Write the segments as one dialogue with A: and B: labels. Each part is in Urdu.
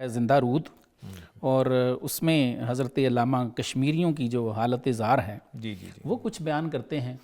A: زندہ رود، اور اس میں حضرت علامہ کشمیریوں کی جو حالت زار ہے وہ کچھ بیان کرتے ہیں،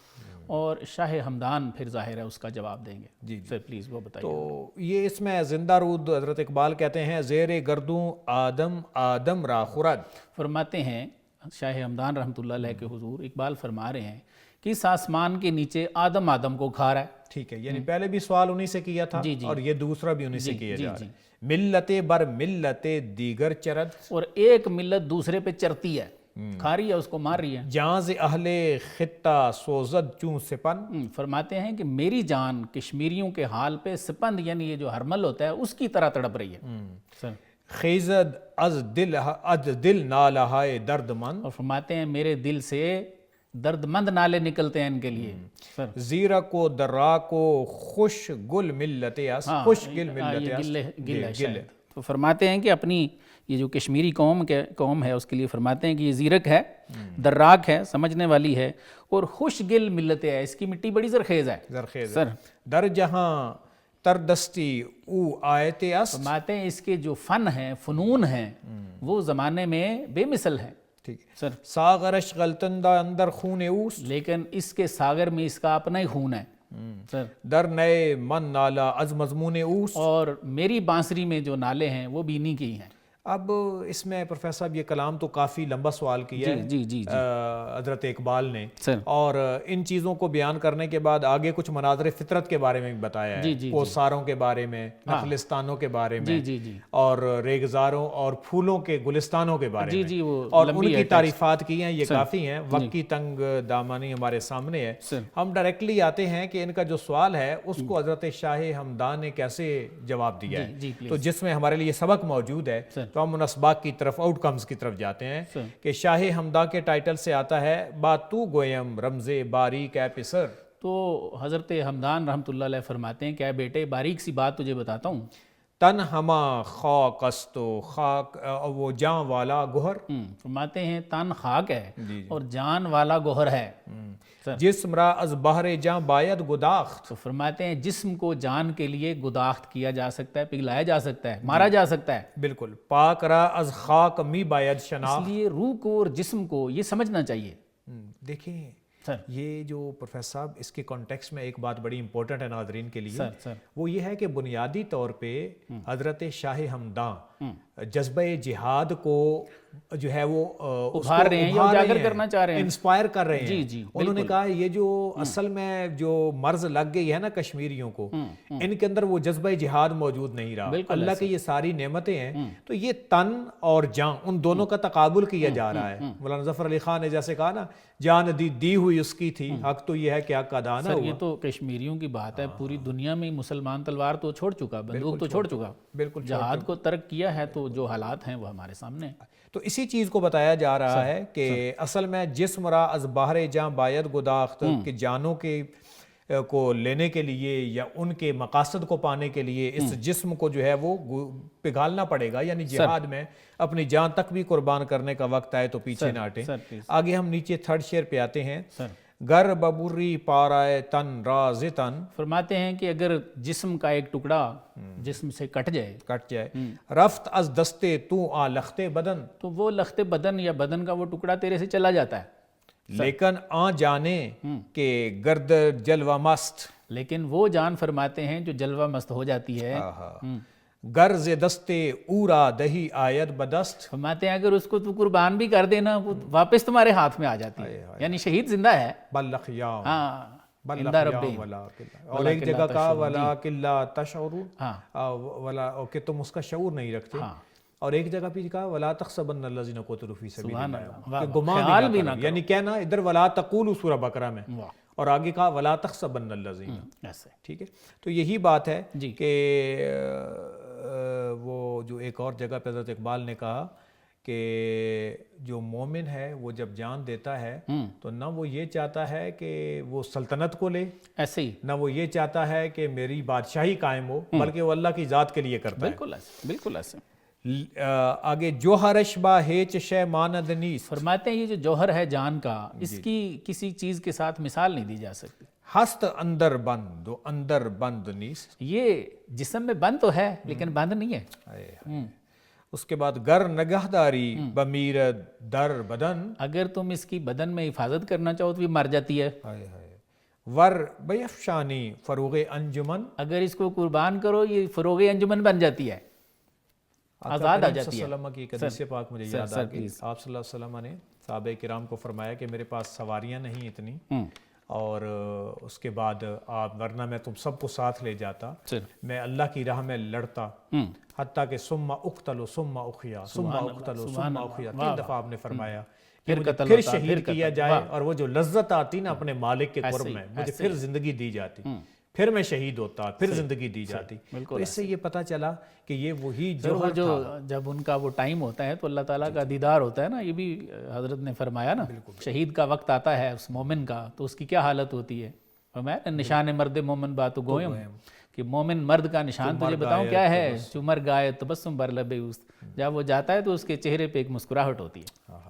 A: اور شاہ ہمدان پھر ظاہر ہے اس کا جواب دیں گے۔ سر پلیز وہ بتائیے۔
B: تو یہ اس میں زندہ رود حضرت اقبال کہتے ہیں زیر گردوں آدم آدم را خورد،
A: فرماتے ہیں شاہ ہمدان رحمۃ اللہ علیہ کے حضور اقبال فرما رہے ہیں کہ اس آسمان کے نیچے آدم آدم کو کھا رہا ہے۔
B: ٹھیک ہے، یعنی پہلے بھی سوال انہی سے کیا تھا اور یہ دوسرا بھی انہی سے کیا جا رہا ہے۔ ملت بر ملت دیگر چرد،
A: اور ایک ملت دوسرے پہ چرتی ہے، کھا رہی ہے، اس کو مار رہی ہے۔
B: جانز اہل خطہ سوزد چون سپن،
A: فرماتے ہیں کہ میری جان کشمیریوں کے حال پہ سپند یعنی یہ جو ہرمل ہوتا ہے اس کی طرح تڑپ رہی ہے۔ سر
B: خیزد از دل نالہائے درد مند،
A: اور فرماتے ہیں میرے دل سے درد مند نالے نکلتے ہیں ان کے لیے۔ سر
B: زیرہ کو درا کو خوش گل ملت اس، خوش گل ملت اس،
A: گل ہے شاید۔ تو فرماتے ہیں کہ اپنی یہ جو کشمیری قوم ہے اس کے لیے فرماتے ہیں کہ یہ زیرک ہے، دراک ہے، سمجھنے والی ہے، اور خوش گل ملت ہے، اس کی مٹی بڑی زرخیز ہے۔
B: زرخیز
A: سر
B: در جہاں تردستی او آیت اس،
A: فرماتے ہیں اس کے جو فن ہیں، فنون ہیں، وہ زمانے میں بے مثل ہیں۔
B: ٹھیک ہے،
A: سر
B: ساغرش غلطندہ اندر خون اوس،
A: لیکن اس کے ساگر میں اس کا اپنا ہی خون ہے۔ سر
B: در نئے من نالا از مضمون اوس،
A: اور میری بانسری میں جو نالے ہیں وہ بھی انہی کی ہیں۔
B: اب اس میں پروفیسر صاحب یہ کلام تو کافی لمبا سوال کیا ہے
A: جی
B: حضرت اقبال نے،
A: سر
B: اور ان چیزوں کو بیان کرنے کے بعد آگے کچھ مناظر فطرت کے بارے میں بھی بتایا ہے، کوساروں کے بارے میں، نخلستانوں کے بارے میں، اور ریگزاروں اور پھولوں کے گلستانوں کے بارے میں، اور ان کی تعریفات کی ہیں۔ یہ کافی ہیں، وقت کی تنگ دامانی ہمارے سامنے ہے، ہم ڈائریکٹلی آتے ہیں کہ ان کا جو سوال ہے اس کو حضرت شاہ ہمدان نے کیسے جواب دیا ہے، تو جس میں ہمارے لیے سبق موجود ہے۔ تو ہم ان اسباق کی طرف، آؤٹ کمز کی طرف جاتے ہیں کہ شاہ ہمدان کے ٹائٹل سے آتا ہے بات تو گویم رمز باریک اے پسر۔
A: تو حضرت ہمدان رحمۃ اللہ علیہ فرماتے ہیں کہ اے بیٹے باریک سی بات تجھے بتاتا ہوں،
B: تن ہما خاک است و خاک وہ جان والا گوہر،
A: فرماتے ہیں تن خاک ہے اور جان والا گوہر ہے۔
B: جسم را از بحر جان باید گداخت،
A: تو فرماتے ہیں جسم کو جان کے لیے گداخت کیا جا سکتا ہے، پگھلایا جا سکتا ہے، مارا جا سکتا ہے۔
B: بالکل، پاک را از خاک می باید شناخت،
A: اس لیے روح کو اور جسم کو یہ سمجھنا چاہیے۔
B: دیکھیں یہ جو پروفیسر صاحب اس کے کانٹیکسٹ میں ایک بات بڑی امپورٹنٹ ہے ناظرین کے لیے، وہ یہ ہے کہ بنیادی طور پہ حضرت شاہ ہمدان جذبہ جہاد کو جو ہے وہ
A: ابھار رہے ہیں یا اجاگر کرنا چاہ رہے ہیں،
B: انسپائر کر رہے ہیں۔ انہوں نے کہا یہ جو اصل میں جو مرض لگ گئی ہے نا کشمیریوں کو، ان کے اندر وہ جذبہ جہاد موجود نہیں رہا۔ اللہ کی یہ ساری نعمتیں ہیں، تو یہ تن اور جان ان دونوں کا تقابل کیا جا رہا ہے۔ مولانا ظفر علی خان نے جیسے کہا نا، جان دی ہوئی اس کی تھی، حق تو یہ ہے کہ حق کا ادا نہ ہوا۔
A: یہ تو کشمیریوں کی بات ہے، پوری دنیا میں مسلمان تلوار تو چھوڑ چکا، بندوق تو چھوڑ چکا،
B: بالکل
A: جہاد کو ترک کیا ہے، تو جو حالات ہیں وہ ہمارے سامنے ہیں۔
B: تو اسی چیز کو بتایا جا رہا ہے کہ اصل میں جسم را از باہر جاں باید گداخت، کہ جانوں کے کو لینے کے لیے یا ان کے مقاصد کو پانے کے لیے اس جسم کو جو ہے وہ پگھالنا پڑے گا، یعنی جہاد میں اپنی جان تک بھی قربان کرنے کا وقت آئے تو پیچھے نہ ہٹیں۔ آگے ہم نیچے تھرڈ شعر پہ آتے ہیں، گر ببری پارائے تن راز تن،
A: فرماتے ہیں کہ اگر جسم کا ایک ٹکڑا جسم سے کٹ جائے،
B: رفت از دستے تو آ لختے بدن،
A: تو وہ لختے بدن یا بدن کا وہ ٹکڑا تیرے سے چلا جاتا ہے،
B: لیکن آ جانے کہ گرد جلوہ مست،
A: لیکن وہ جان فرماتے ہیں جو جلوہ مست ہو جاتی ہے،
B: گرز دستے اورا دہی آید بدست، فرماتے
A: ہیں اگر اس کو تو قربان بھی کر دینا وہ واپس تمہارے ہاتھ میں آ جاتی ہے، یعنی شہید زندہ ہے،
B: بلخ یام
A: اور
B: ایک جگہ کہا ولا کلا تشعرون، کہ تم اس کا شعور نہیں رکھتے، اور ایک جگہ پہ کہا ولا تحسبن الذین قتلوا فی سبیل اللہ، کہ گمان بھی نہ کرو، یعنی کہنا ادھر ولا تقولوا سورہ بقرہ میں، اور آگے کہا ولا تحسبن الذین، ٹھیک ہے۔ تو یہی بات ہے کہ وہ جو ایک اور جگہ پہ حضرت اقبال نے کہا کہ جو مومن ہے وہ جب جان دیتا ہے تو نہ وہ یہ چاہتا ہے کہ وہ سلطنت کو لے، ایسے ہی نہ وہ یہ چاہتا ہے کہ میری بادشاہی قائم ہو، بلکہ وہ اللہ کی ذات کے لیے کرتا ہے۔
A: بالکل ایسے۔
B: آگے جوہرش با ہیچ شے ماند نیست،
A: فرماتے ہیں یہ جو جوہر ہے جان کا، اس کی کسی چیز کے ساتھ مثال نہیں دی جا سکتی۔
B: ہست اندر بند و اندر بند نیست،
A: یہ جسم میں بند تو ہے لیکن بند نہیں ہے۔
B: اس کے بعد گر نگہداری بمیر در بدن،
A: اگر تم اس کی بدن میں حفاظت کرنا چاہو تو یہ مر جاتی ہے.
B: ور بیفشانی فروغ انجمن،
A: اگر اس کو قربان کرو یہ فروغ انجمن بن جاتی ہے، آزاد آ جاتی ہے.
B: کی ایک حدیث پاک مجھے یاد آ گئی. آپ صلی اللہ علیہ وسلم نے صحابہ کرام کو فرمایا کہ میرے پاس سواریاں نہیں اتنی، اور اس کے بعد آپ ورنہ میں تم سب کو ساتھ لے جاتا، میں اللہ کی راہ میں لڑتا، حتیٰ کہ ثم اقتل ثم احیا ثم اقتل ثم احیا، 3 دفعہ آپ نے فرمایا پھر شہید کیا جائے، اور وہ جو لذت آتی نا اپنے مالک کے قرب میں، مجھے پھر زندگی دی جاتی، پھر میں شہید ہوتا، پھر زندگی دی جاتی. تو اس سے یہ پتہ چلا کہ یہ وہی جو
A: جب ان کا وہ ٹائم ہوتا ہے تو اللہ تعالیٰ کا دیدار ہوتا ہے نا. یہ بھی حضرت نے فرمایا نا، شہید کا وقت آتا ہے اس مومن کا تو اس کی کیا حالت ہوتی ہے. فرمایا نشان مرد مومن باتو گویم، کہ مومن مرد کا نشان تجھے بتاؤں کیا ہے، چمر گائے تبسم بر لب اوست. جب وہ جاتا ہے تو اس کے چہرے پہ ایک مسکراہٹ ہوتی ہے.